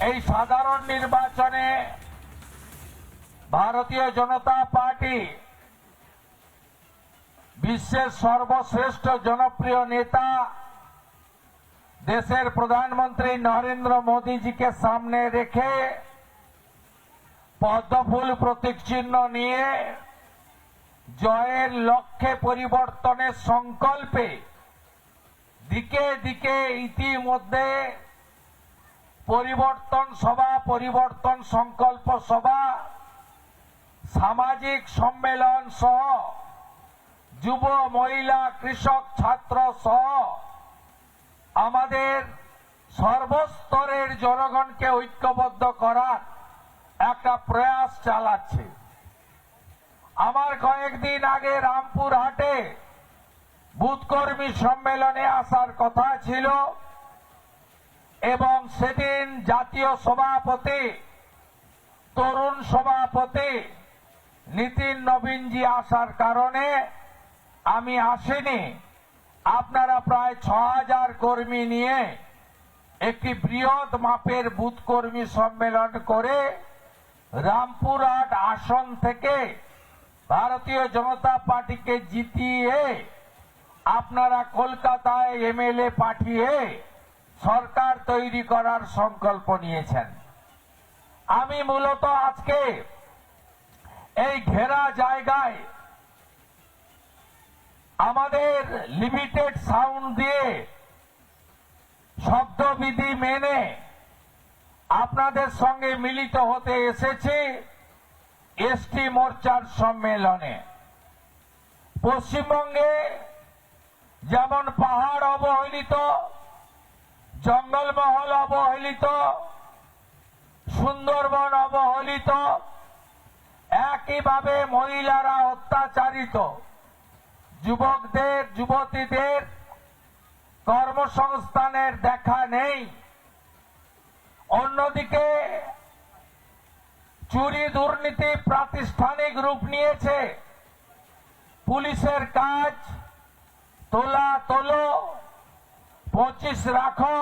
এই সাধারণ নির্বাচনে ভারতীয় জনতা পার্টি বিশ্বের সর্বশ্রেষ্ঠ জনপ্রিয় নেতা দেশের প্রধানমন্ত্রী নরেন্দ্র মোদীজিকে সামনে রেখে পদ্মফুল প্রতীক চিহ্ন নিয়ে জয়ের লক্ষ্যে পরিবর্তনের সংকল্পে দিকে দিকে ইতিমধ্যে পরিবর্তন সংকল্প সভা, সামাজিক সম্মেলন সহ যুব, মহিলা, কৃষক, ছাত্র সহ আমাদের সর্বস্তরের জনগণকে ঐক্যবদ্ধ করার একটা প্রয়াস চালাচ্ছে। আমার কয়েকদিন আগে রামপুরহাটে বুথকর্মী সম্মেলনে আসার কথা ছিল এবং সেদিন জাতীয় সভাপতি, তরুণ সভাপতি নীতিন নবীনজি আসার কারণে আমি আসিনি। আপনারা প্রায় ৬,০০০ কর্মী নিয়ে একটি বৃহৎ মাপের বুথ কর্মী সম্মেলন করে রামপুরহাট আসন থেকে ভারতীয় জনতা পার্টিকে জিতিয়ে আপনারা কলকাতায় এমএলএ পাঠিয়ে সরকার তৈরি করার সংকল্প নিয়েছেন। আমি মূলত আজকে এই ঘেরা জায়গায় আমাদের লিমিটেড সাউন্ড দিয়ে শব্দবিধি মেনে আপনাদের সঙ্গে মিলিত হতে এসেছি এসটি মোর্চার সম্মেলনে। পশ্চিমবঙ্গে যেমন পাহাড় অবহেলিত, জঙ্গলমহল অবহেলিত, সুন্দরবন অবহেলিত, একইভাবে মহিলারা অত্যাচারিত, যুবকদের, যুবতীদের কর্মসংস্থানের দেখা নেই। অন্যদিকে চুরি দুর্নীতি প্রাতিষ্ঠানিক রূপ নিয়েছে। পুলিশের কাজ তোলা তোলো, 25 রাখো,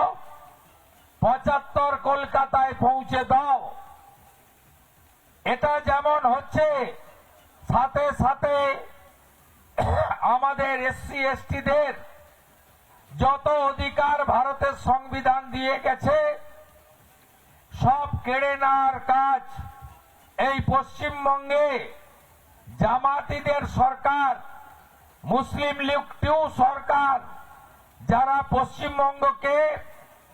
75 কলকাতায় পৌঁছে দাও, এটা যেমন হচ্ছে, সাথে সাথে আমাদের এসসি এসটিদের যত অধিকার ভারতের সংবিধান দিয়ে গেছে সব কেড়ে নেওয়ার কাজ এই পশ্চিমবঙ্গে জামাতিদের সরকার, মুসলিম লীগ টু সরকার, যারা পশ্চিমবঙ্গকে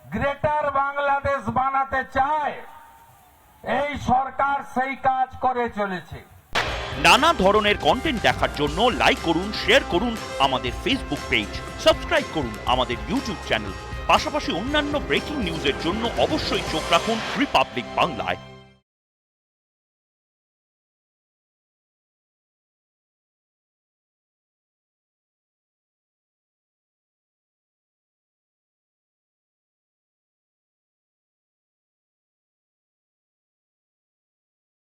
গ্রেটার বাংলাদেশ বানাতে চায়, এই সরকার সেই কাজ করে চলেছে। নানা ধরনের কন্টেন্ট দেখার জন্য লাইক করুন, শেয়ার করুন আমাদের ফেসবুক পেজ, সাবস্ক্রাইব করুন আমাদের ইউটিউব চ্যানেল। পাশাপাশি অন্যান্য ব্রেকিং নিউজের জন্য অবশ্যই চোখ রাখুন রিপাবলিক বাংলায়।